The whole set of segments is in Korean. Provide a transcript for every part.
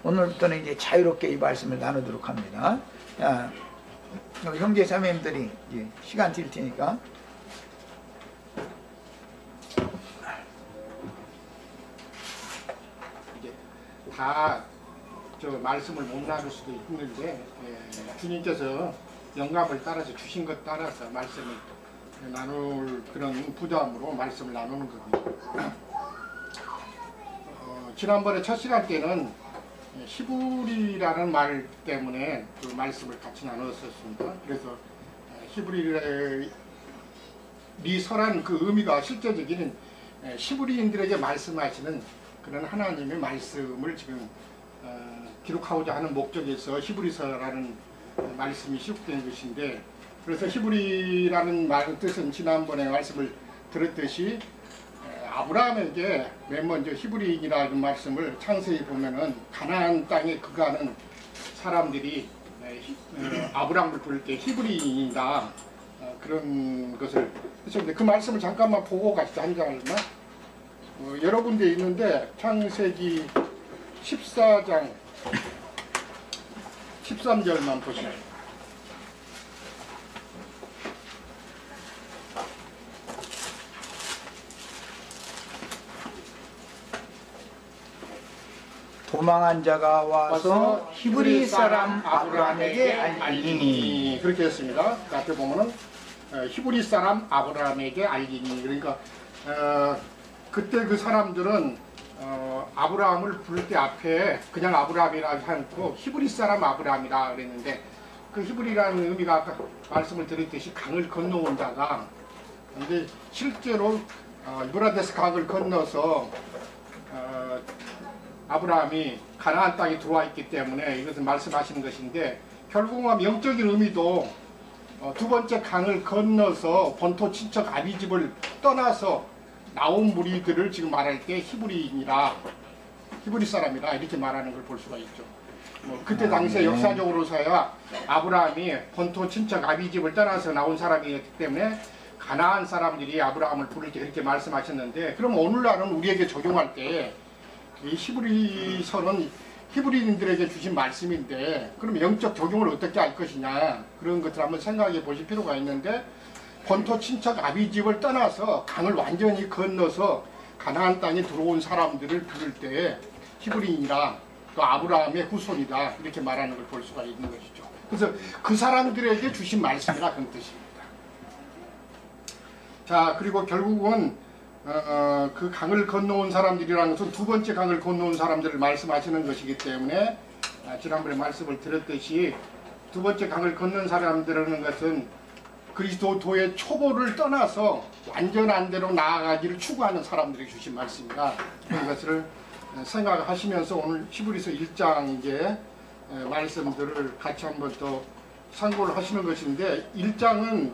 오늘부터는 이제 자유롭게 이 말씀을 나누도록 합니다. 자, 형제 자매님들이 이제 시간 드릴 테니까. 이제 다 저 말씀을 못 나눌 수도 있는데 주님께서 영감을 따라서 주신 것 따라서 말씀을 나눌 그런 부담으로 말씀을 나누는 겁니다. 지난번에 첫 시간 때는 히브리라는 말 때문에 그 말씀을 같이 나눴었습니다. 그래서 히브리서란 그 의미가 실제적인 히브리인들에게 말씀하시는 그런 하나님의 말씀을 지금 기록하고자 하는 목적에서 히브리서라는 말씀이 시작된 것인데, 그래서 히브리라는 말 뜻은 지난번에 말씀을 들었듯이 아브라함에게 맨 먼저 히브리인이라는 말씀을 창세기 보면은 가나안 땅에 거하는 사람들이 아브라함을 부를 때 히브리인이다, 그런 것을. 그래서 그 말씀을 잠깐만 보고 가시죠. 한 장만. 여러 군데 있는데 창세기 14장 13절만 보시죠. 도망한 자가 와서 히브리 사람 아브라함에게 알리니. 그렇게 했습니다. 그 앞에 보면은 히브리 사람 아브라함에게 알리니. 그러니까 그때 그 사람들은 아브라함을 부를 때 앞에 그냥 아브라함이라고 하고 히브리 사람 아브라함이라 그랬는데, 그 히브리라는 의미가 아까 말씀을 드렸듯이 강을 건너온 자가, 근데 실제로 유브라데스 강을 건너서 아브라함이 가나안 땅에 들어와 있기 때문에 이것을 말씀하시는 것인데, 결국은 영적인 의미도 두 번째 강을 건너서 본토 친척 아비집을 떠나서 나온 무리들을 지금 말할 때 히브리인이라, 히브리 사람이라 이렇게 말하는 걸 볼 수가 있죠. 그때 당시에 역사적으로서야 아브라함이 본토 친척 아비집을 떠나서 나온 사람이었기 때문에 가나안 사람들이 아브라함을 부를 때 그렇게 말씀하셨는데, 그럼 오늘날은 우리에게 적용할 때 이 히브리서는 히브리인들에게 주신 말씀인데, 그럼 영적 적용을 어떻게 할 것이냐, 그런 것을 한번 생각해 보실 필요가 있는데, 본토 친척 아비집을 떠나서 강을 완전히 건너서 가나안 땅에 들어온 사람들을 부를 때 히브리인이라, 또 아브라함의 후손이다, 이렇게 말하는 걸 볼 수가 있는 것이죠. 그래서 그 사람들에게 주신 말씀이라 그런 뜻입니다. 자, 그리고 결국은 그 강을 건너온 사람들이라는 것은 두 번째 강을 건너온 사람들을 말씀하시는 것이기 때문에, 지난번에 말씀을 드렸듯이 두 번째 강을 건넌 사람들이라는 것은 그리스도의 초보를 떠나서 완전한 대로 나아가기를 추구하는 사람들이 주신 말씀이다, 그것을 생각하시면서 오늘 히브리서 1장 이제 말씀들을 같이 한번 더 참고를 하시는 것인데, 1장은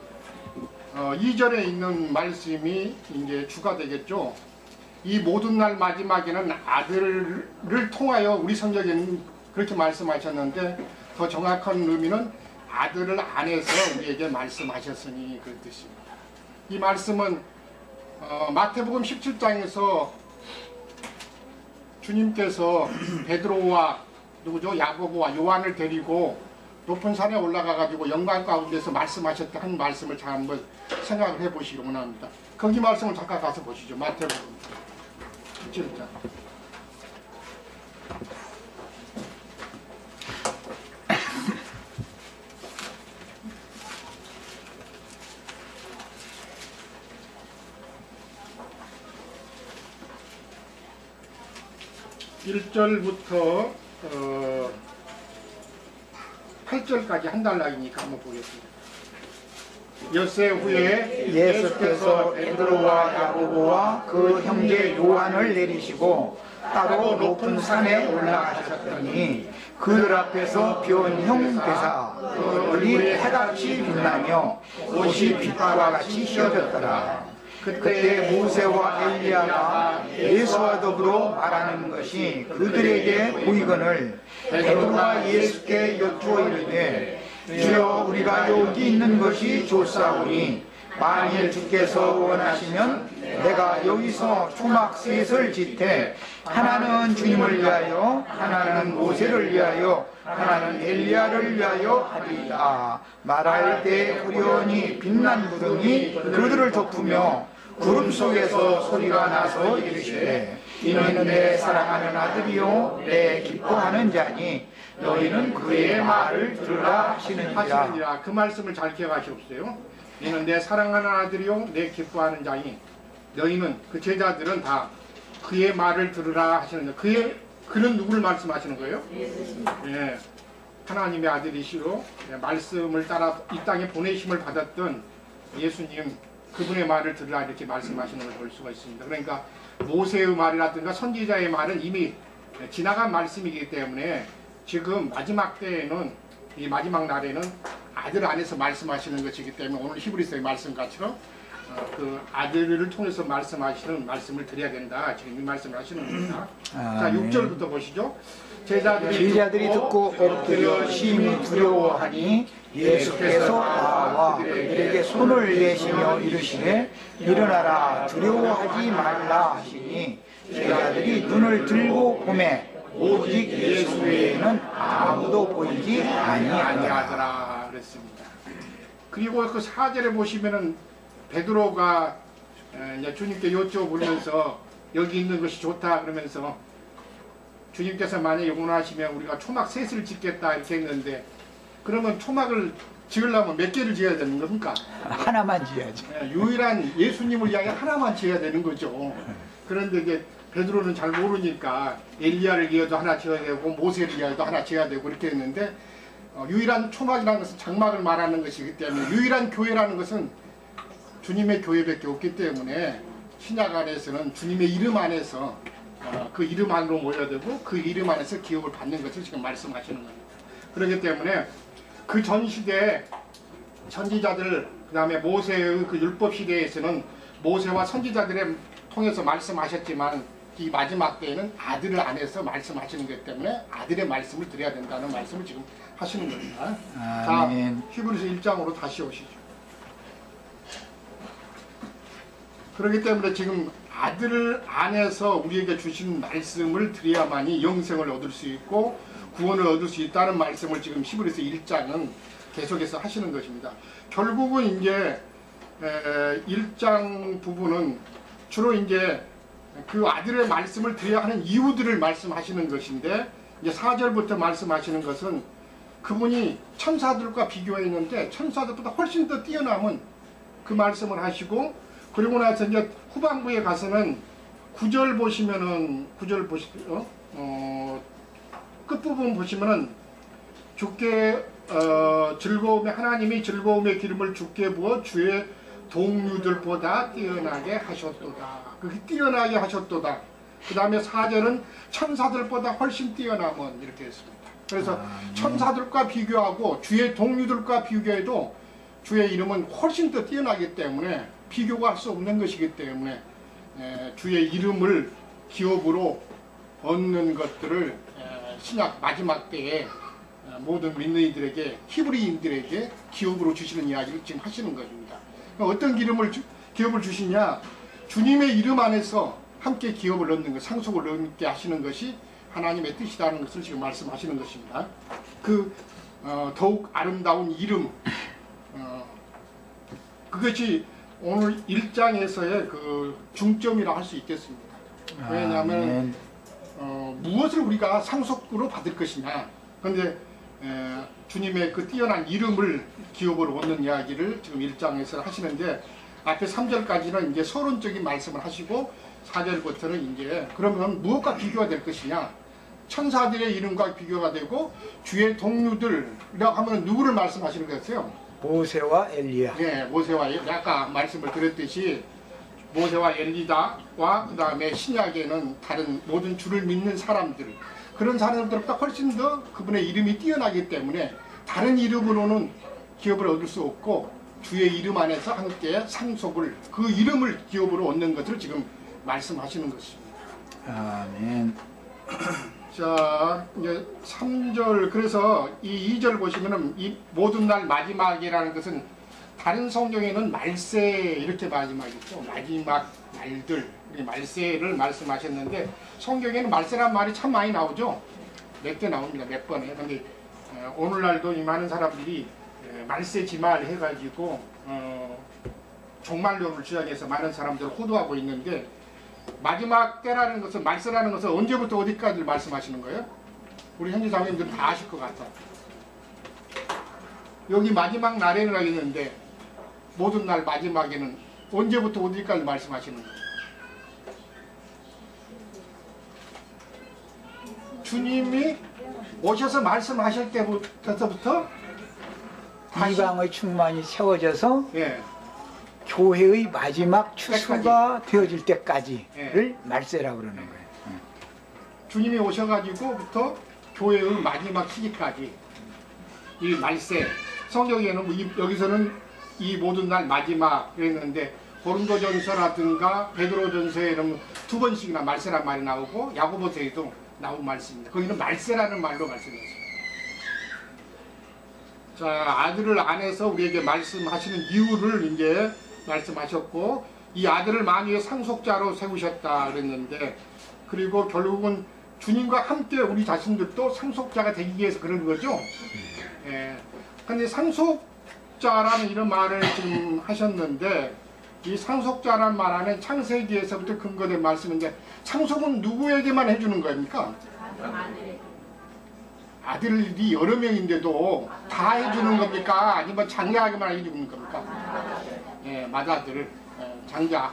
2절에 있는 말씀이 이제 주가 되겠죠. 이 모든 날 마지막에는 아들을 통하여, 우리 성경에는 그렇게 말씀하셨는데 더 정확한 의미는 아들을 안에서 우리에게 말씀하셨으니, 그런 뜻입니다. 이 말씀은 마태복음 17장에서 주님께서 베드로와 누구죠? 야고보와 요한을 데리고 높은 산에 올라가 가지고 영광 가운데서 말씀하셨다 한 말씀을 잘 한번 생각을 해 보시기 원합니다. 거기 말씀을 잠깐 가서 보시죠. 마태복음 17장. 1절부터 8절까지 한 달락이니까 한번 보겠습니다. 엿새 후에 예수께서 베드로와 야고보와 그 형제 요한을 내리시고 따로 높은 산에 올라가셨더니 그들 앞에서 변형 되사 그들이 해같이 빛나며 옷이 빛과 같이 휘어졌더라. 그때 모세와 엘리야가 예수와 더불어 말하는 것이 그들에게 보이거늘 베드로가 예수께 여쭈어 이르되 주여 우리가 여기 있는 것이 좋사오니 만일 주께서 원하시면 내가 여기서 초막 셋을 짓되 하나는 주님을 위하여 하나는 모세 모세를 위하여 하나는 엘리야를 위하여 하리이다. 말할 때 후련히 빛난 구름이 그들을 덮으며 구름 속에서 소리가 나서 이르시되 이는 내 사랑하는 아들이요 내 기뻐하는 자니 너희는 그의 말을 들으라 하시느니라. 그 말씀을 잘 기억하시옵소요. 이는 내 사랑하는 아들이요 내 기뻐하는 자니 너희는 그 제자들은 다 그의 말을 들으라 하시느니라. 그는 누구를 말씀하시는 거예요? 예, 하나님의 아들이시로 말씀을 따라 이 땅에 보내심을 받았던 예수님, 그분의 말을 들으라 이렇게 말씀하시는 걸 볼 수가 있습니다. 그러니까 모세의 말이라든가 선지자의 말은 이미 지나간 말씀이기 때문에 지금 마지막 때에는, 이 마지막 날에는 아들 안에서 말씀하시는 것이기 때문에 오늘 히브리서의 말씀같이로 그 아들을 통해서 말씀하시는 말씀을 드려야 된다. 지금 이 말씀을 하시는 겁니다. 자, 6절부터 보시죠. 제자들이 듣고 엎드려 심히 두려워하니 예수께서 나와 그들에게 손을 내시며 이르시되 일어나라 두려워하지 말라 하시니 제자들이 눈을 들고 보매 오직 예수 외에는 아무도 보이지 아니하더라 그랬습니다. 그리고 그 4절에 보시면은 베드로가 이제 주님께 여쭤보면서 여기 있는 것이 좋다 그러면서 주님께서 만약에 원하시면 우리가 초막 셋을 짓겠다 이렇게 했는데 그러면 초막을 지으려면 몇 개를 지어야 되는 겁니까? 하나만 지어야지. 유일한 예수님을 위하여 하나만 지어야 되는 거죠. 그런데 이제 베드로는 잘 모르니까 엘리야를 위해도 하나 지어야 되고 모세를 위해도 하나 지어야 되고 이렇게 했는데 유일한 초막이라는 것은 장막을 말하는 것이기 때문에 유일한 교회라는 것은 주님의 교회밖에 없기 때문에 신약 안에서는 주님의 이름 안에서 그 이름 안으로 모여야 되고 그 이름 안에서 기업을 받는 것을 지금 말씀하시는 겁니다. 그렇기 때문에 그 전 시대에 선지자들 그 다음에 모세의 그 율법 시대에서는 모세와 선지자들의 통해서 말씀하셨지만 이 마지막 때에는 아들을 안에서 말씀하시는 것 때문에 아들의 말씀을 드려야 된다는 말씀을 지금 하시는 겁니다. 자, 히브리서 1장으로 다시 오시죠. 그렇기 때문에 지금 아들 안에서 우리에게 주신 말씀을 드려야만이 영생을 얻을 수 있고 구원을 얻을 수 있다는 말씀을 지금 히브리서 1장은 계속해서 하시는 것입니다. 결국은 이제 1장 부분은 주로 이제 그 아들의 말씀을 드려야 하는 이유들을 말씀하시는 것인데 이제 4절부터 말씀하시는 것은 그분이 천사들과 비교했는데 천사들보다 훨씬 더 뛰어남은 그 말씀을 하시고 그리고 나서 이제 후반부에 가서는 9절 보시면은 9절 보시죠. 끝부분 보시면은 주께 즐거움에 하나님이 즐거움의 기름을 주께 부어 주의 동류들보다 뛰어나게 하셨도다. 그렇게 뛰어나게 하셨도다. 그 다음에 4절은 천사들보다 훨씬 뛰어남은 이렇게 했습니다. 그래서 천사들과 비교하고 주의 동류들과 비교해도 주의 이름은 훨씬 더 뛰어나기 때문에 비교가 할 수 없는 것이기 때문에 주의 이름을 기업으로 얻는 것들을 신약 마지막 때에 모든 믿는 이들에게 히브리인들에게 기업으로 주시는 이야기를 지금 하시는 것입니다. 어떤 기업을 주시냐? 주님의 이름 안에서 함께 기업을 얻는 것, 상속을 얻게 하시는 것이 하나님의 뜻이라는 것을 지금 말씀하시는 것입니다. 그 더욱 아름다운 이름, 그것이 오늘 1장에서의 그 중점이라 할 수 있겠습니다. 왜냐하면 무엇을 우리가 상속으로 받을 것이냐. 그런데 주님의 그 뛰어난 이름을 기업으로 얻는 이야기를 지금 1장에서 하시는데 앞에 3절까지는 이제 서론적인 말씀을 하시고 4절부터는 이제 그러면 무엇과 비교가 될 것이냐. 천사들의 이름과 비교가 되고 주의 동료들이라고 하면 누구를 말씀하시는 거였어요? 모세와 엘리야. 네, 모세와 아까 말씀을 드렸듯이 모세와 엘리다와 그 다음에 신약에는 다른 모든 주를 믿는 사람들 그런 사람들보다 훨씬 더 그분의 이름이 뛰어나기 때문에 다른 이름으로는 기업을 얻을 수 없고 주의 이름 안에서 함께 상속을 그 이름을 기업으로 얻는 것을 지금 말씀하시는 것입니다. 아멘. 자, 이제 3절, 그래서 이 2절 보시면은 이 모든 날 마지막이라는 것은 다른 성경에는 말세 이렇게 마지막 있고 마지막 날들, 말세를 말씀하셨는데 성경에는 말세란 말이 참 많이 나오죠. 몇 개 나옵니다. 몇 번에. 근데 오늘날도 이 많은 사람들이 말세지말 해가지고 종말론을 주장해서 많은 사람들을 호도하고 있는데, 마지막 때라는 것은, 말세라는 것은 언제부터 어디까지 말씀하시는 거예요? 우리 현지 장로님들은 다 아실 것 같아. 여기 마지막 날에는 있는데 모든 날 마지막에는 언제부터 어디까지 말씀하시는 거예요? 주님이 오셔서 말씀하실 때부터 이방의 충만이 채워져서 예, 교회의 마지막 추수가 되어질 때까지를 예. 말세라고 그러는 거예요. 주님이 오셔가지고부터 교회의 마지막 시기까지 이 말세, 성경에는 여기서는 이 모든 날 마지막 그랬는데, 고린도전서라든가 베드로전서에는 두 번씩이나 말세란 말이 나오고 야고보서에도 나온 말씀입니다. 거기는 말세라는 말로 말씀했어요. 자, 아들을 안에서 우리에게 말씀하시는 이유를 이제 말씀하셨고, 이 아들을 만유의 상속자로 세우셨다 그랬는데, 그리고 결국은 주님과 함께 우리 자신들도 상속자가 되기 위해서 그런 거죠. 예. 근데 상속자라는 이런 말을 지금 하셨는데, 이 상속자라는 말 안에 창세기에서부터 근거된 말씀인데, 상속은 누구에게만 해주는 겁니까? 아들이 여러 명인데도 다 해주는 겁니까? 아니면 장자에게만 해주는 겁니까? 예, 맏아들, 장자.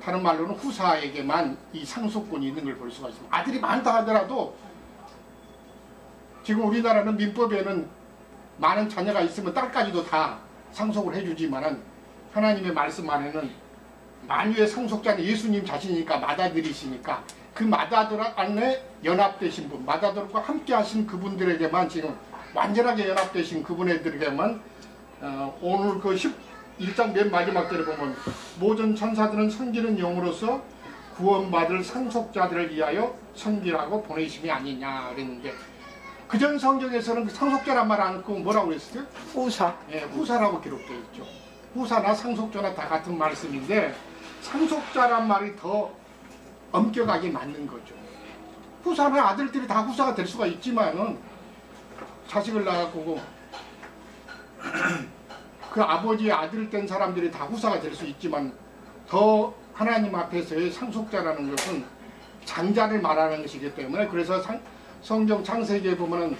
다른 말로는 후사에게만 이 상속권이 있는 걸 볼 수가 있습니다. 아들이 많다 하더라도, 지금 우리나라는 민법에는 많은 자녀가 있으면 딸까지도 다 상속을 해주지만은, 하나님의 말씀 안에는 만유의 상속자는 예수님 자신이니까 맏아들이시니까 그 맏아들 안에 연합되신 분, 맏아들과 함께 하신 그분들에게만, 지금 완전하게 연합되신 그분들에게만 오늘 그 11장 맨 마지막 절에 보면 모든 천사들은 섬기는 영으로서 구원받을 상속자들을 위하여 섬기라고 보내심이 아니냐 그랬는데, 그전 성경에서는 상속자란 말 않고 뭐라고 그랬어요? 후사. 예, 후사라고 기록되어 있죠. 후사나 상속자나 다 같은 말씀인데, 상속자란 말이 더 엄격하게 맞는 거죠. 후사는 아들들이 다 후사가 될 수가 있지만은, 자식을 낳고 그 아버지의 아들 된 사람들이 다 후사가 될 수 있지만, 더 하나님 앞에서의 상속자라는 것은 장자를 말하는 것이기 때문에, 그래서 성경 창세기에 보면은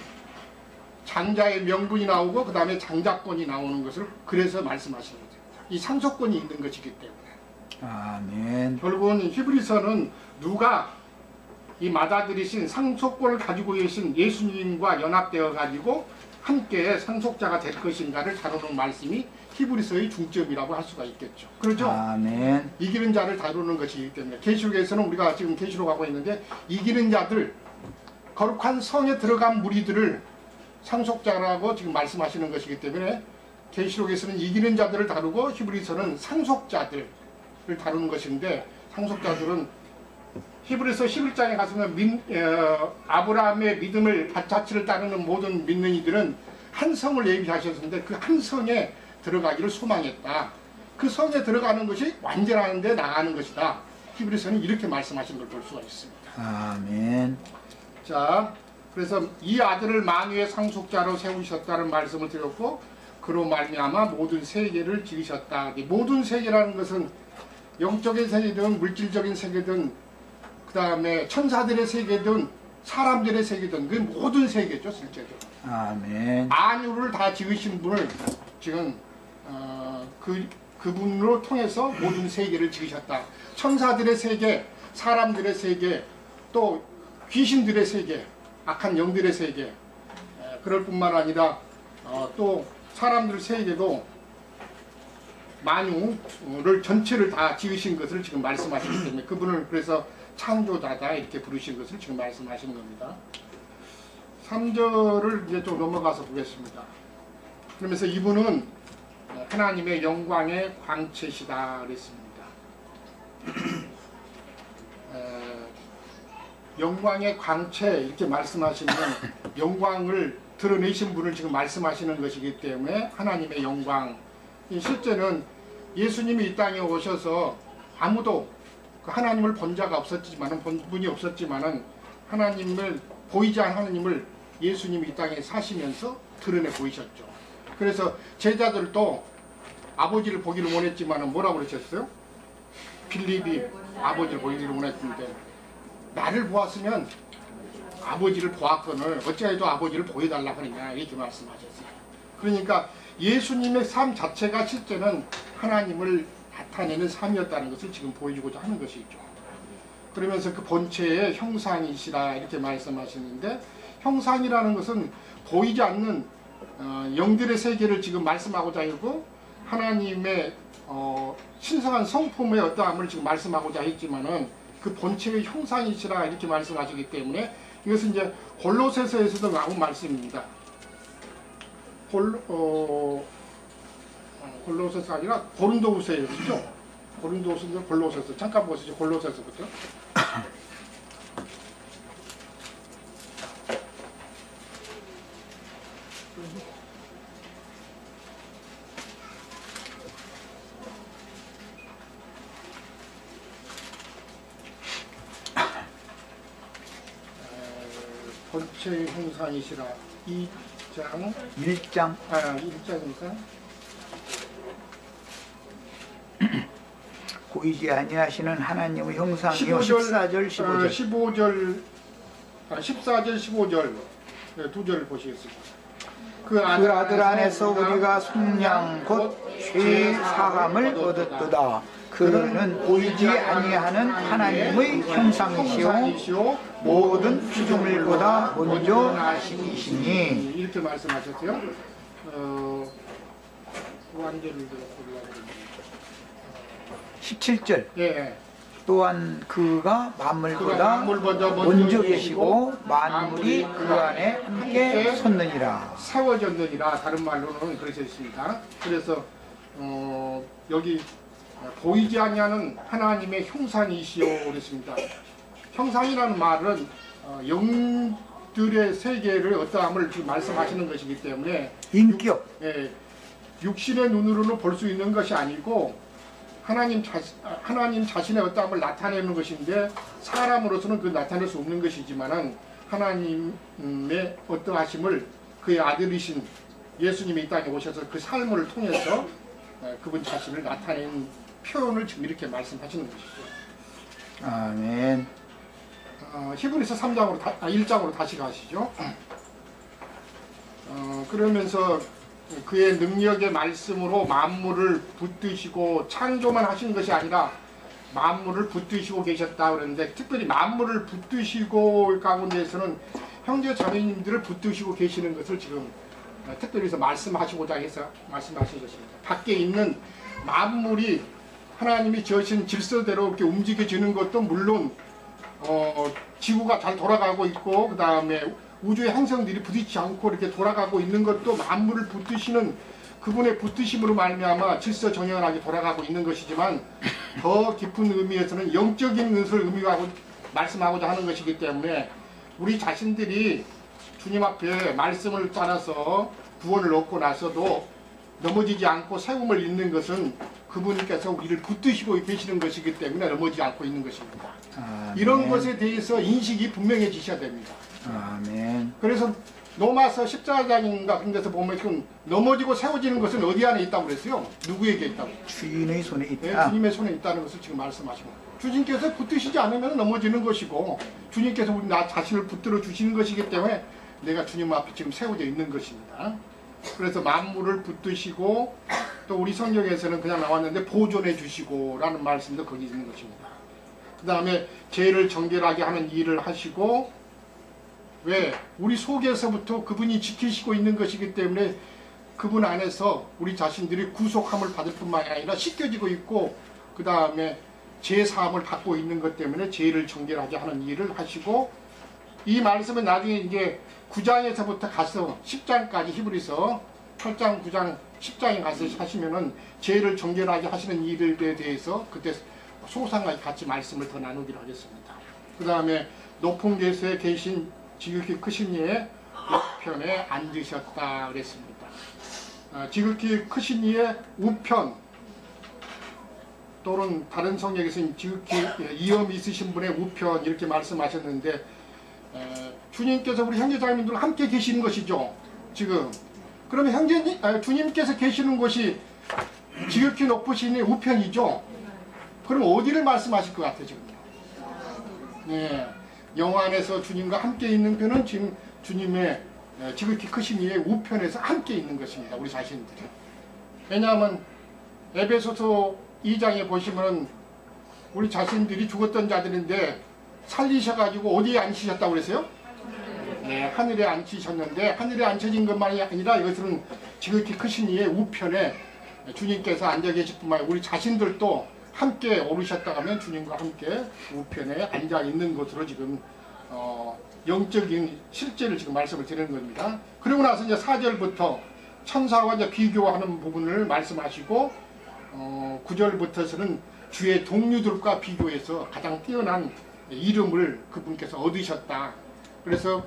장자의 명분이 나오고 그 다음에 장자권이 나오는 것을 그래서 말씀하시는 거죠. 이 상속권이 있는 것이기 때문에. 아멘. 결국은 히브리서는 누가 이 맏아들이신 상속권을 가지고 계신 예수님과 연합되어 가지고 함께 상속자가 될 것인가를 다루는 말씀이 히브리서의 중점이라고 할 수가 있겠죠. 그렇죠? 아멘. 이기는 자를 다루는 것이기 때문에, 계시록에서는 우리가 지금 계시록 하고 있는데, 이기는 자들, 거룩한 성에 들어간 무리들을 상속자라고 지금 말씀하시는 것이기 때문에, 계시록에서는 이기는 자들을 다루고 히브리서는 상속자들을 다루는 것인데, 상속자들은 히브리서 11장에 가서는 아브라함의 믿음을 자치를 따르는 모든 믿는 이들은 한 성을 예비하셨는데, 그 한 성에 들어가기를 소망했다. 그 성에 들어가는 것이 완전한 데 나가는 것이다. 히브리서는 이렇게 말씀하신 걸 볼 수가 있습니다. 아멘. 자, 그래서 이 아들을 만유의 상속자로 세우셨다는 말씀을 드렸고, 그로 말미암아 모든 세계를 지으셨다. 이 모든 세계라는 것은 영적인 세계든 물질적인 세계든 그 다음에 천사들의 세계든 사람들의 세계든 그 모든 세계죠, 실제로. 아멘. 만유를 다 지으신 분을 지금 그분으로 통해서 모든 세계를 지으셨다. 천사들의 세계, 사람들의 세계, 또 귀신들의 세계, 악한 영들의 세계, 그럴 뿐만 아니라 또 사람들 세계도 만유를 전체를 다 지으신 것을 지금 말씀하시기 때문에, 그분을 그래서 창조자다 이렇게 부르신 것을 지금 말씀하신 겁니다. 3절을 이제 좀 넘어가서 보겠습니다. 그러면서 이분은 하나님의 영광의 광채시다 그랬습니다. 영광의 광채 이렇게 말씀하시면 영광을 드러내신 분을 지금 말씀하시는 것이기 때문에 하나님의 영광. 실제는 예수님이 이 땅에 오셔서 아무도 하나님을 본 자가 없었지만은, 본 분이 없었지만은, 하나님을 보이지 않는 하나님을 예수님이 이 땅에 사시면서 드러내 보이셨죠. 그래서 제자들도 아버지를 보기를 원했지만 뭐라고 그러셨어요? 빌립이 아버지를 보기를 원했는데 나를 보았으면 아버지를 보았거늘 어찌하여도 아버지를 보여달라 하느냐 이렇게 말씀하셨어요. 그러니까 예수님의 삶 자체가 실제는 하나님을 나타내는 삶이었다는 것을 지금 보여주고자 하는 것이죠. 그러면서 그 본체의 형상이시라 이렇게 말씀하시는데 형상이라는 것은 보이지 않는 영들의 세계를 지금 말씀하고자 하고 하나님의 신성한 성품의 어떠함을 지금 말씀하고자 했지만은 그 본체의 형상이시라 이렇게 말씀하시기 때문에 이것은 이제 골로새서에서도 나온 말씀입니다. 골로새서 아니라 고린도후서였죠. 고린도후서, 골로새서 잠깐 보시죠. 골로새서부터. 본체의 형상이시라 1장 1장입니다. 보이지 아니하시는 하나님의 형상이요. 14절 15절 14절 15절 두 절을 보시겠습니다. 그 아들 안에서 우리가 속량 곧 죄의 사함을 얻었도다. 그는 보이지 아니하는 하나님의 형상이시요 모든 피조물보다 먼저 나시니시니 이렇게 말씀하셨어요. 완전히 17절 예. 또한 그가 만물보다 먼저 계시고 만물이 그 안에 함께 섰느니라. 세워졌느니라 다른 말로는 그렇게 있습니다. 그래서 여기 보이지 아니하는 하나님의 형상이시오 그랬습니다. 형상이라는 말은 영들의 세계를 어떠함을 지금 말씀하시는 것이기 때문에 인격 육신의 눈으로는 볼 수 있는 것이 아니고 하나님 자신의 어떠함을 나타내는 것인데 사람으로서는 그 나타낼 수 없는 것이지만은 하나님의 어떠하심을 그의 아들이신 예수님이 이 땅에 오셔서 그 삶을 통해서 그분 자신을 나타내는 표현을 지금 이렇게 말씀하시는 것이죠. 아멘. 히브리서 1장으로 다시 가시죠. 그러면서 그의 능력의 말씀으로 만물을 붙드시고 창조만 하시는 것이 아니라 만물을 붙드시고 계셨다 그러는데 특별히 만물을 붙드시고 가운데에서는 형제 자매님들을 붙드시고 계시는 것을 지금 특별히 말씀하시고자 해서 말씀하신 것입니다. 밖에 있는 만물이 하나님이 지으신 질서대로 이렇게 움직여지는 것도 물론 지구가 잘 돌아가고 있고 그 다음에 우주의 행성들이 부딪히지 않고 이렇게 돌아가고 있는 것도 만물을 붙드시는 그분의 붙드심으로 말미암아 질서 정연하게 돌아가고 있는 것이지만 더 깊은 의미에서는 영적인 것을 의미하고 말씀하고자 하는 것이기 때문에 우리 자신들이 주님 앞에 말씀을 따라서 구원을 얻고 나서도 넘어지지 않고 세움을 잇는 것은 그분께서 우리를 붙드시고 계시는 것이기 때문에 넘어지지 않고 있는 것입니다. 아멘. 이런 것에 대해서 인식이 분명해지셔야 됩니다. 아멘. 그래서 로마서 14장인가 그런 데서 보면 지금 넘어지고 세워지는 것은 어디 안에 있다고 그랬어요? 누구에게 있다고? 주인의 손에 네, 있다. 주님의 손에 있다는 것을 지금 말씀하시고 주님께서 붙드시지 않으면 넘어지는 것이고 주님께서 우리 나 자신을 붙들어 주시는 것이기 때문에 내가 주님 앞에 지금 세워져 있는 것입니다. 그래서 만물을 붙드시고 또 우리 성경에서는 그냥 나왔는데 보존해 주시고 라는 말씀도 거기 있는 것입니다. 그 다음에 죄를 정결하게 하는 일을 하시고 왜? 우리 속에서부터 그분이 지키시고 있는 것이기 때문에 그분 안에서 우리 자신들이 구속함을 받을 뿐만이 아니라 씻겨지고 있고 그 다음에 죄사함을 받고 있는 것 때문에 죄를 정결하게 하는 일을 하시고 이 말씀은 나중에 이제 9장에서부터 가서 10장까지 히브리서 8장, 9장, 10장에 가서 하시면은 죄를 정결하게 하시는 일에 대해서 그때 소상하게 같이 말씀을 더 나누기로 하겠습니다. 그 다음에 높은 곳에 계신 지극히 크신 이의 우편에 앉으셨다 그랬습니다. 지극히 크신 이의 우편 또는 다른 성경에서는 지극히 이엄 있으신 분의 우편 이렇게 말씀하셨는데 주님께서 우리 형제자매님들 함께 계시는 것이죠. 지금 그러면 주님께서 계시는 곳이 지극히 높으시니 우편이죠. 그럼 어디를 말씀하실 것 같아요 지금? 네, 영화 안에서 주님과 함께 있는 편은 지금 주님의 지극히 크신 이의 우편에서 함께 있는 것입니다. 우리 자신들이. 왜냐하면 에베소서 2장에 보시면 우리 자신들이 죽었던 자들인데 살리셔가지고 어디에 앉히셨다고 그랬어요? 네, 하늘에 앉히셨는데 하늘에 앉혀진 것만이 아니라 이것은 지극히 크신 이의 우편에 주님께서 앉아 계실 뿐만 아니라 우리 자신들도 함께 오르셨다 하면 주님과 함께 우편에 앉아 있는 것으로 지금 영적인 실제를 지금 말씀을 드리는 겁니다. 그리고 나서 이제 4절부터 천사와 이제 비교하는 부분을 말씀하시고 9절부터서는 주의 동료들과 비교해서 가장 뛰어난 이름을 그분께서 얻으셨다. 그래서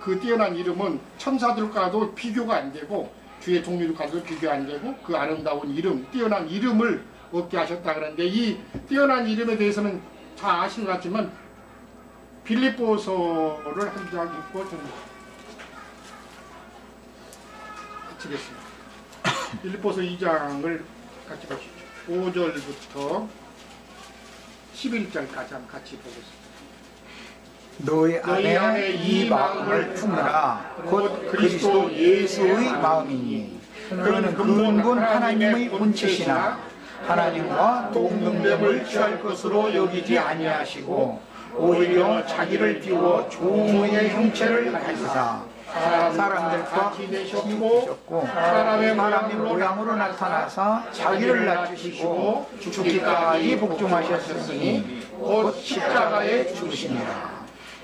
그 뛰어난 이름은 천사들과도 비교가 안 되고 주의 동료들과도 비교 안 되고 그 아름다운 이름, 뛰어난 이름을 얻게 하셨다 그러는데 이 뛰어난 이름에 대해서는 다 아시는 것 같지만 빌립보서를 한 장 읽고 좀 마치겠습니다. 빌립보서 2장을 같이 보시죠. 5절부터 11절까지 한번 같이 보겠습니다. 너희 안에 이 마음을 품으라. 곧 그리스도 예수의 마음이니 그는 근본 하나님의 본체시나 하나님과 동등됨을 취할 것으로 여기지 아니하시고 오히려 자기를 비워 종의 형체를 가지사 사람들과 지내셨고 사람의 모양으로 나타나사 자기를 낮추시고 죽기까지 복종하셨으니 곧 십자가에 죽으시니라.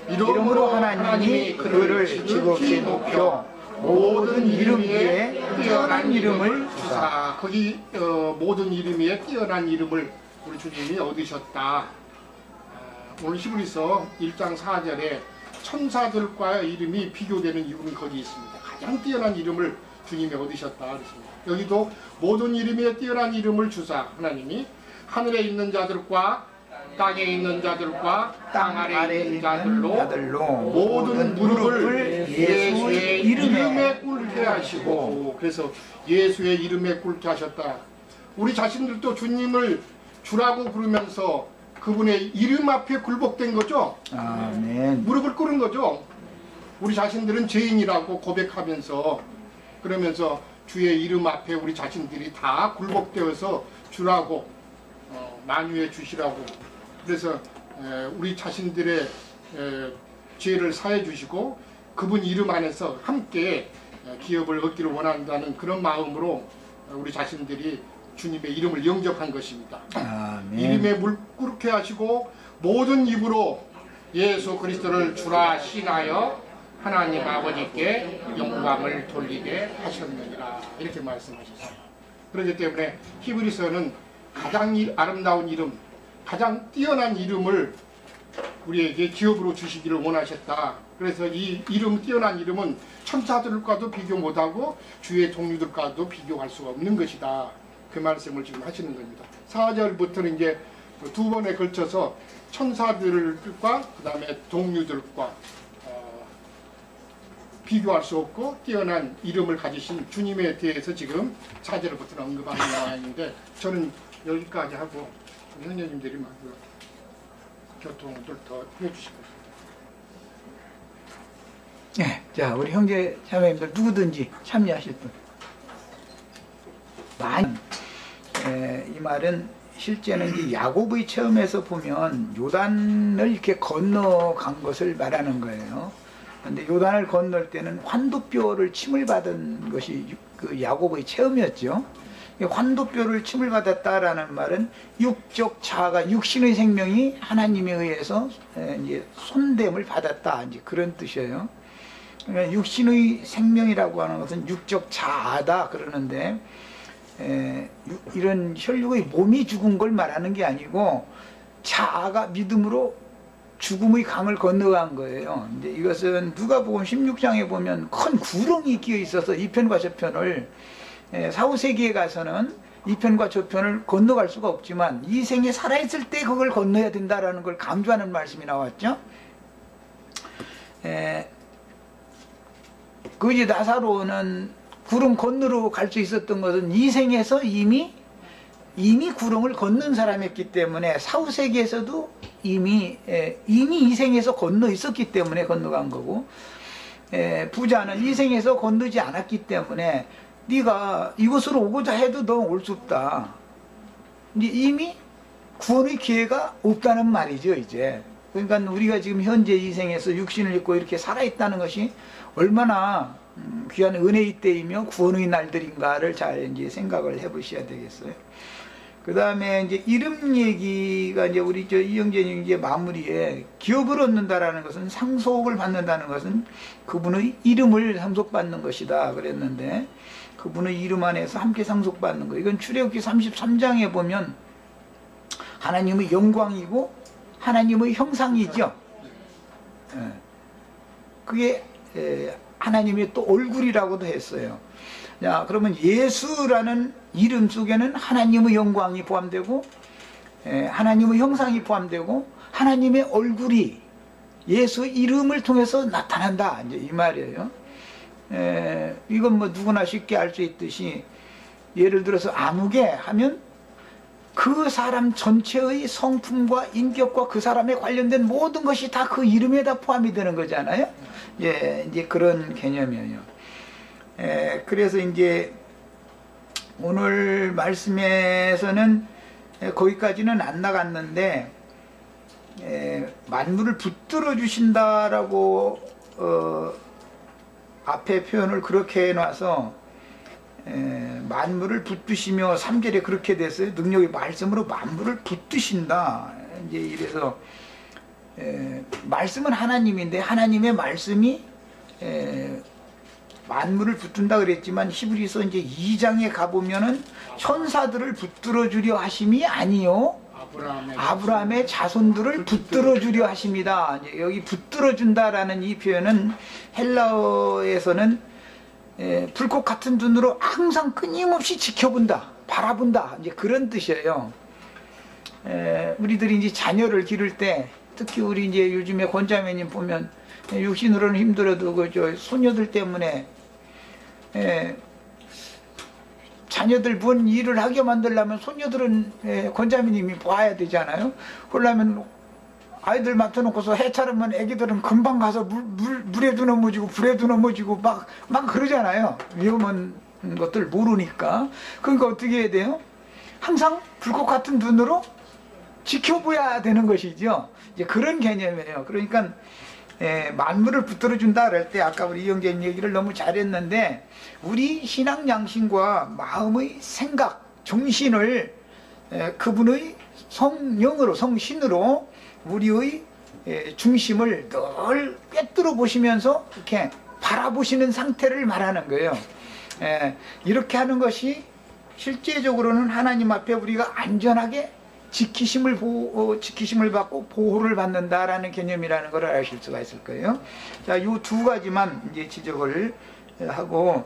이름으로 하나님이 그를 지극히 높여 모든 이름 위에 뛰어난 이름을 주사. 거기 모든 이름 위에 뛰어난 이름을 우리 주님이 얻으셨다. 오늘 히브리서 1장 4절에 천사들과의 이름이 비교되는 이름이 거기 있습니다. 가장 뛰어난 이름을 주님이 얻으셨다 그랬습니다. 여기도 모든 이름 위에 뛰어난 이름을 주사. 하나님이 하늘에 있는 자들과 땅에 있는 자들과 땅 아래에 있는 자들로 모든 무릎을 예수의 이름에 꿇게 하시고, 그래서 예수의 이름에 꿇게 하셨다. 우리 자신들도 주님을 주라고 부르면서 그분의 이름 앞에 굴복된 거죠. 아멘. 무릎을 꿇은 거죠. 우리 자신들은 죄인이라고 고백하면서 그러면서 주의 이름 앞에 우리 자신들이 다 굴복되어서 주라고 만유해 주시라고. 그래서 우리 자신들의 죄를 사해 주시고 그분 이름 안에서 함께 기업을 얻기를 원한다는 그런 마음으로 우리 자신들이 주님의 이름을 영접한 것입니다. 아멘. 이름에 물꾸르게 하시고 모든 입으로 예수 그리스도를 주라 신하여 하나님 아버지께 영광을 돌리게 하셨느니라. 이렇게 말씀하셨어요. 그렇기 때문에 히브리서는 가장 아름다운 이름, 가장 뛰어난 이름을 우리에게 기업으로 주시기를 원하셨다. 그래서 이 이름, 뛰어난 이름은 천사들과도 비교 못하고 주의 동료들과도 비교할 수가 없는 것이다. 그 말씀을 지금 하시는 겁니다. 4절부터는 이제 두 번에 걸쳐서 천사들과 그 다음에 동료들과 비교할 수 없고 뛰어난 이름을 가지신 주님에 대해서 지금 4절부터는 언급하는 나와있는데 저는 여기까지 하고 형제님들이 막 교통을 더 해주시고. 네, 자 우리 형제 자매님들 누구든지 참여하실 분. 많이. 이 말은 실제는 이제 야곱의 체험에서 보면 요단을 이렇게 건너간 것을 말하는 거예요. 근데 요단을 건널 때는 환도뼈를 침을 받은 것이 그 야곱의 체험이었죠. 환도뼈를 침을 받았다라는 말은 육적 자아가 육신의 생명이 하나님에 의해서 이제 손됨을 받았다, 이제 그런 뜻이에요. 그러니까 육신의 생명이라고 하는 것은 육적 자아다 그러는데 이런 혈육의 몸이 죽은 걸 말하는 게 아니고 자아가 믿음으로 죽음의 강을 건너간 거예요. 근데 이것은 누가복음 16장에 보면 큰 구렁이 끼어 있어서 이 편과 저 편을 사후세기에 가서는 이 편과 저 편을 건너갈 수가 없지만 이 생에 살아있을 때 그걸 건너야 된다라는 걸 강조하는 말씀이 나왔죠. 거지 나사로는 구름 건너로 갈 수 있었던 것은 이 생에서 이미 구름을 걷는 사람이었기 때문에 사후세계에서도 이미 이 생에서 건너 있었기 때문에 건너간 거고, 부자는 이 생에서 건너지 않았기 때문에 네가 이곳으로 오고자 해도 너 올 수 없다. 이제 이미 구원의 기회가 없다는 말이죠, 이제. 그러니까 우리가 지금 현재 이 생에서 육신을 입고 이렇게 살아있다는 것이 얼마나 귀한 은혜의 때이며 구원의 날들인가를 잘 이제 생각을 해보셔야 되겠어요. 그 다음에 이제 이름 얘기가 이제 우리 이영재님 이제 마무리에 기업을 얻는다라는 것은 상속을 받는다는 것은 그분의 이름을 상속받는 것이다 그랬는데, 그분의 이름 안에서 함께 상속받는 거, 이건 출애굽기 33장에 보면 하나님의 영광이고 하나님의 형상이죠. 그게 하나님의 또 얼굴이라고도 했어요. 자, 그러면 예수라는 이름 속에는 하나님의 영광이 포함되고 하나님의 형상이 포함되고 하나님의 얼굴이 예수 이름을 통해서 나타난다, 이제 이 말이에요. 이건 뭐 누구나 쉽게 알 수 있듯이, 예를 들어서 아무개 하면 그 사람 전체의 성품과 인격과 그 사람에 관련된 모든 것이 다 그 이름에 다 포함이 되는 거잖아요. 예, 이제 그런 개념이에요. 그래서 이제 오늘 말씀에서는 거기까지는 안 나갔는데, 만물을 붙들어 주신다라고 앞에 표현을 그렇게 해놔서 만물을 붙드시며 3절에 그렇게 됐어요. 능력의 말씀으로 만물을 붙드신다. 이제 이래서 말씀은 하나님인데 하나님의 말씀이 만물을 붙든다 그랬지만, 히브리서 이제 2장에 가보면은 천사들을 붙들어 주려 하심이 아니요 아브라함의 자손들을 붙들어 주려 하십니다. 여기 붙들어 준다라는 이 표현은 헬라어에서는 불꽃 같은 눈으로 항상 끊임없이 지켜본다, 바라본다, 이제 그런 뜻이에요. 우리들이 이제 자녀를 기를 때, 특히 우리 이제 요즘에 권자매님 보면 육신으로는 힘들어도 그 소녀들 때문에 자녀들 뭔 일을 하게 만들려면 소녀들은 권자매님이 봐야 되잖아요. 그러려면 아이들 맡아놓고서 해차르면 애기들은 금방 가서 물에도 넘어지고 불에도 넘어지고 막 그러잖아요. 위험한 것들 모르니까. 그러니까 어떻게 해야 돼요? 항상 불꽃 같은 눈으로 지켜봐야 되는 것이죠. 이제 그런 개념이에요. 그러니까 만물을 붙들어 준다 그럴 때, 아까 우리 이영재님 얘기를 너무 잘했는데, 우리 신앙 양심과 마음의 생각, 정신을 그분의 성령으로, 성신으로 우리의 중심을 늘 꿰뚫어 보시면서 이렇게 바라보시는 상태를 말하는 거예요. 이렇게 하는 것이 실제적으로는 하나님 앞에 우리가 안전하게 지키심을 받고 보호를 받는다라는 개념이라는 걸 아실 수가 있을 거예요. 자, 요 두 가지만 이제 지적을 하고,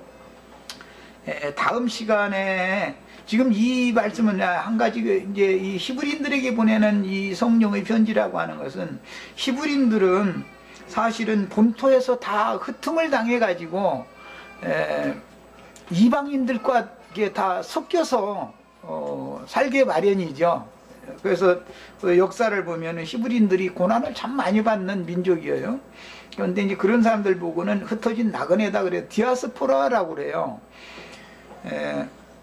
다음 시간에 지금 이 말씀은 한 가지, 이제 이 히브리인들에게 보내는 이 성령의 편지라고 하는 것은, 히브리인들은 사실은 본토에서 다 흩음을 당해 가지고 이방인들과 이게 다 섞여서 살게 마련이죠. 그래서 그 역사를 보면은 히브리인들이 고난을 참 많이 받는 민족이에요. 그런데 이제 그런 사람들 보고는 흩어진 나그네다 그래요. 디아스포라라고 그래요.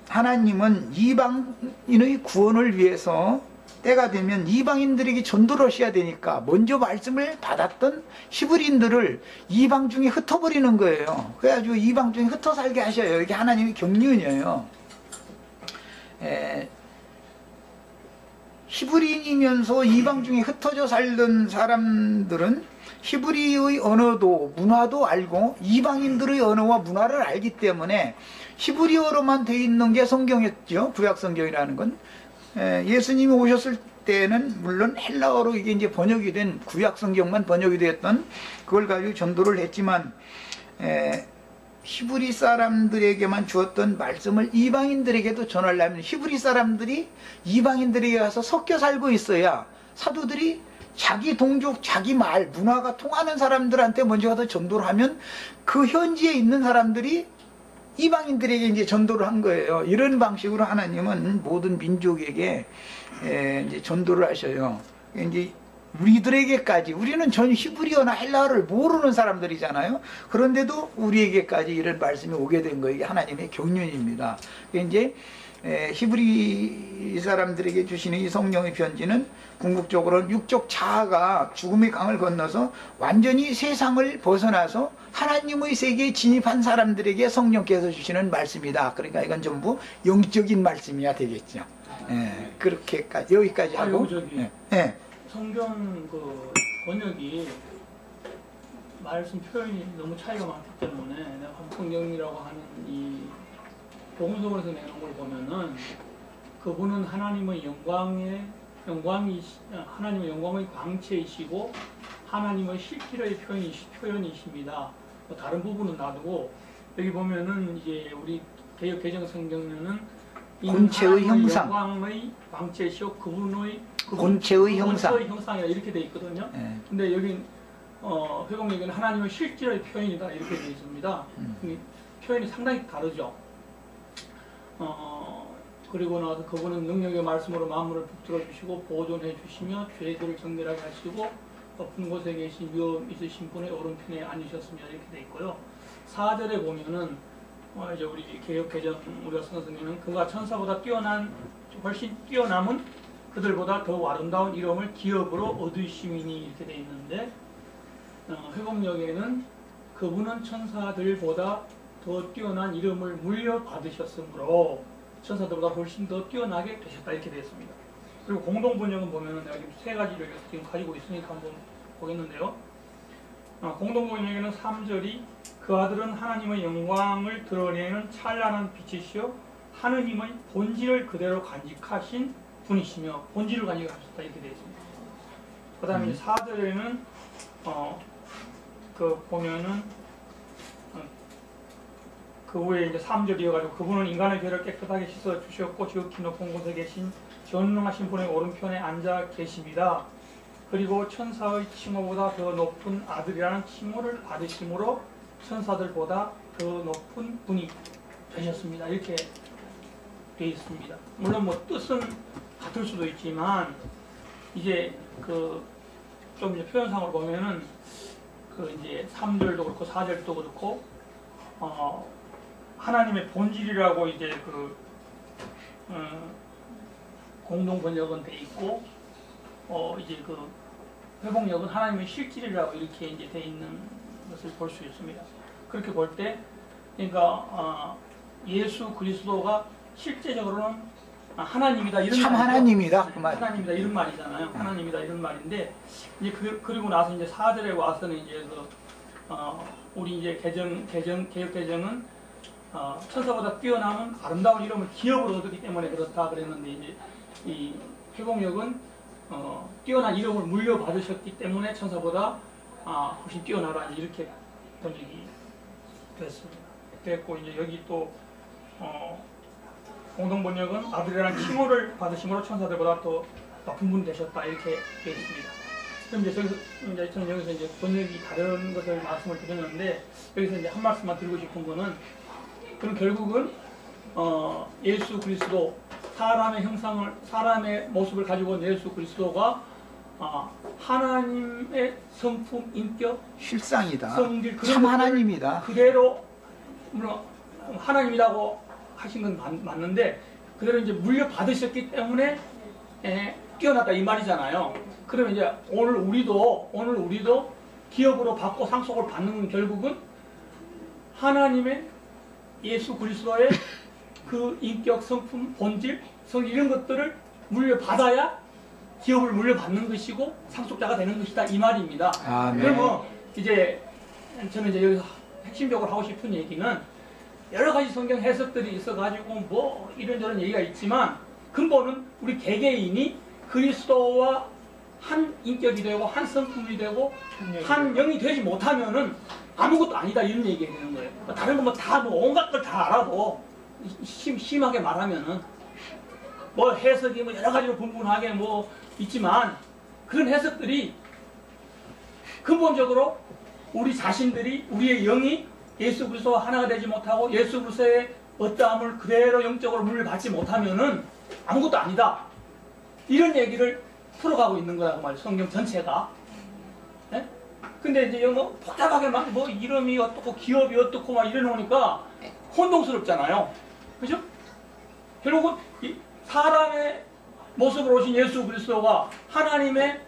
하나님은 이방인의 구원을 위해서 때가 되면 이방인들에게 전도를 하셔야 되니까 먼저 말씀을 받았던 히브리인들을 이방 중에 흩어버리는 거예요. 그래가지고 이방 중에 흩어 살게 하셔요. 이게 하나님의 경륜이에요. 히브리인이면서 이방 중에 흩어져 살던 사람들은 히브리의 언어도 문화도 알고 이방인들의 언어와 문화를 알기 때문에 히브리어로만 되어 있는 게 성경이었죠. 구약 성경이라는 건. 예수님이 오셨을 때는 물론 헬라어로 이게 이제 번역이 된 구약 성경만 번역이 되었던 그걸 가지고 전도를 했지만, 히브리 사람들에게만 주었던 말씀을 이방인들에게도 전하려면 히브리 사람들이 이방인들에게 가서 섞여 살고 있어야 사도들이 자기 동족, 자기 말, 문화가 통하는 사람들한테 먼저 가서 전도를 하면 그 현지에 있는 사람들이 이방인들에게 이제 전도를 한 거예요. 이런 방식으로 하나님은 모든 민족에게 이제 전도를 하셔요. 이제 우리들에게까지, 우리는 전 히브리어나 헬라어를 모르는 사람들이잖아요. 그런데도 우리에게까지 이런 말씀이 오게 된 거예요. 이게 하나님의 경륜입니다. 이제 히브리 사람들에게 주시는 이 성령의 편지는 궁극적으로는 육적 자아가 죽음의 강을 건너서 완전히 세상을 벗어나서 하나님의 세계에 진입한 사람들에게 성령께서 주시는 말씀이다. 그러니까 이건 전부 영적인 말씀이야 되겠죠. 그렇게까지 여기까지 하고. 성경 그 번역이 말씀 표현이 너무 차이가 많기 때문에 내가 성경이라고 하는 이 복음서에서 내놓은 걸 보면은 그분은 하나님의 하나님의 영광의 광채이시고 하나님의 실질의 표현이십니다. 뭐 다른 부분은 놔두고 여기 보면은 이제 우리 개역 개정 성경에는 본체의 형상, 영광의 광채시오 그분의 본체의 형상, 본체의 형상이라 이렇게 돼 있거든요. 근데 여기 회복력에는 하나님의 실질의 표현이다 이렇게 되어 있습니다. 표현이 상당히 다르죠. 그리고 나서 그분은 능력의 말씀으로 만물을 붙들어 주시고 보존해 주시며 죄들을 정결하게 하시고 높은 곳에 계신 위엄 있으신 분의 오른편에 앉으셨습니다 이렇게 돼 있고요. 4절에 보면은 이제 우리 개역 개정 우리가 선생님은 그가 천사보다 훨씬 뛰어남은 그들보다 더 아름다운 이름을 기업으로 얻으시미니 이렇게 돼 있는데 회복력에는 그분은 천사들보다 더 뛰어난 이름을 물려받으셨으므로 천사들보다 훨씬 더 뛰어나게 되셨다 이렇게 되어 있습니다. 그리고 공동번역은 보면은 내가 지금 세 가지를 지금 가지고 있으니까 한번 보겠는데요. 공동번역에는 3절이 그 아들은 하나님의 영광을 드러내는 찬란한 빛이시요 하느님의 본질을 그대로 간직하신 분이시며 본질을 간직하셨다 이렇게 되어 있습니다. 그 다음에 4절에는 보면은 그 후에 이제 3절 이어가지고 그분은 인간의 죄를 깨끗하게 씻어 주셨고 지극히 높은 곳에 계신 전능하신 분의 오른편에 앉아 계십니다. 그리고 천사의 칭호보다 더 높은 아들이라는 칭호를 받으심으로 천사들보다 더 높은 분이 되셨습니다. 이렇게 되어 있습니다. 물론 뭐 뜻은 같을 수도 있지만 이제 좀 이제 표현상으로 보면은 이제 3절도 그렇고 4절도 그렇고 하나님의 본질이라고 이제 공동 번역은 돼 있고 이제 회복력은 하나님의 실질이라고 이렇게 이제 돼 있는 것을 볼 수 있습니다. 그렇게 볼 때 그러니까 예수 그리스도가 실제적으로는 하나님이다 이런 참 말이죠. 하나님이다 그 말. 하나님이다 이런 말이잖아요. 하나님이다 이런 말인데 이제 그리고 나서 이제 4절에 와서는 이제 우리 이제 개역 개정은 천사보다 뛰어남은 아름다운 이름을 기업으로 얻었기 때문에 그렇다 그랬는데 이제 이 회복력은 뛰어난 이름을 물려받으셨기 때문에 천사보다 훨씬 뛰어나다 이렇게 번역이 됐습니다. 됐고 이제 여기 또 공동 번역은 아들이라는 칭호를 받으심으로 천사들보다 더 높은 분이 되셨다 이렇게 되어 있습니다. 그럼 이제 저는 여기서 이제 번역이 다른 것을 말씀을 드렸는데 여기서 이제 한 말씀만 드리고 싶은 거는 그럼 결국은 예수 그리스도 사람의 모습을 가지고 온 예수 그리스도가 하나님의 성품, 인격, 실상이다. 성질 참 하나님이다. 그대로 물론 하나님이라고 하신 건 맞는데 그대로 이제 물려받으셨기 때문에 뛰어났다 이 말이잖아요. 그러면 이제 오늘 우리도 기업으로 받고 상속을 받는 건 결국은 하나님의 예수 그리스도의 그 인격, 성품, 본질, 성질 이런 것들을 물려받아야 기업을 물려받는 것이고 상속자가 되는 것이다 이 말입니다. 그러면 이제 저는 이제 여기서 핵심적으로 하고 싶은 얘기는 여러 가지 성경 해석들이 있어가지고 뭐 이런저런 얘기가 있지만 근본은 우리 개개인이 그리스도와 한 인격이 되고 한 성품이 되고 한 영이 되지 못하면은 아무것도 아니다 이런 얘기가 되는 거예요. 다른 거 다 온갖 걸 다 알아도 심하게 말하면은 뭐 해석이 뭐 여러 가지로 분분하게 뭐 있지만 그런 해석들이 근본적으로 우리 자신들이 우리의 영이 예수 그리스도와 하나가 되지 못하고 예수 그리스도의 어떠함을 그대로 영적으로 물려받지 못하면은 아무것도 아니다. 이런 얘기를 풀어가고 있는 거라고 말이에요. 성경 전체가. 예? 근데 이제 뭐 복잡하게 막 뭐 이름이 어떻고 기업이 어떻고 막 이래놓으니까 혼동스럽잖아요. 그죠? 결국은 이 사람의 모습으로 오신 예수 그리스도가 하나님의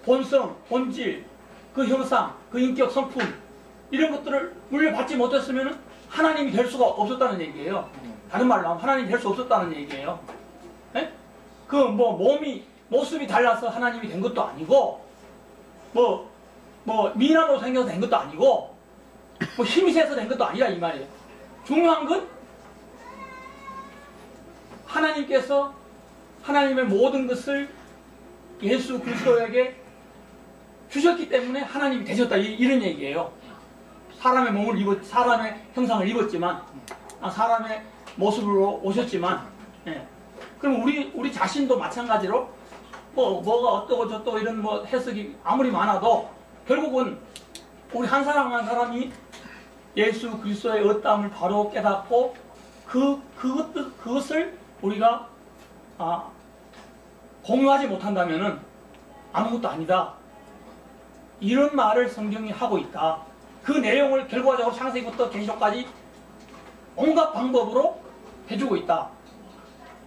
본성, 본질, 그 형상, 그 인격, 성품 이런 것들을 물려받지 못했으면 하나님이 될 수가 없었다는 얘기예요. 다른 말로 하면 하나님이 될 수 없었다는 얘기예요. 예? 그 뭐 모습이 달라서 하나님이 된 것도 아니고 뭐 미남으로 생겨서 된 것도 아니고 뭐 힘이 세서 된 것도 아니라 이 말이에요. 중요한 건 하나님께서 하나님의 모든 것을 예수 그리스도에게 주셨기 때문에 하나님이 되셨다 이런 얘기예요. 사람의 몸을 사람의 형상을 입었지만 사람의 모습으로 오셨지만 예. 그럼 우리 자신도 마찬가지로 뭐가 어떠고 저떠고 이런 뭐 해석이 아무리 많아도 결국은 우리 한 사람 한 사람이 예수 그리스도의 어떠함을 바로 깨닫고 그것을 우리가 공유하지 못한다면은 아무것도 아니다. 이런 말을 성경이 하고 있다. 그 내용을 결과적으로 창세기부터 계시록까지 온갖 방법으로 해주고 있다.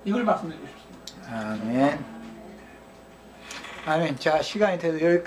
이걸 말씀드리고 싶습니다. 아멘. 아멘. 자, 시간이 돼서 여기까지.